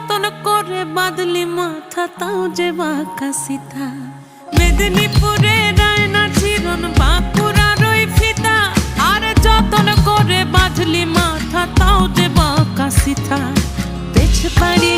যতন করে বাঁধলি মাথা তাও যে বাঁকা সিথা। মেদিনীপুরে রায়না চিরন বাঁকুড়ার ওই ফিতা, আরে যতন করে বাঁধলি মাথা তাও যে বাঁকা সিথা। পেছ পাড়ি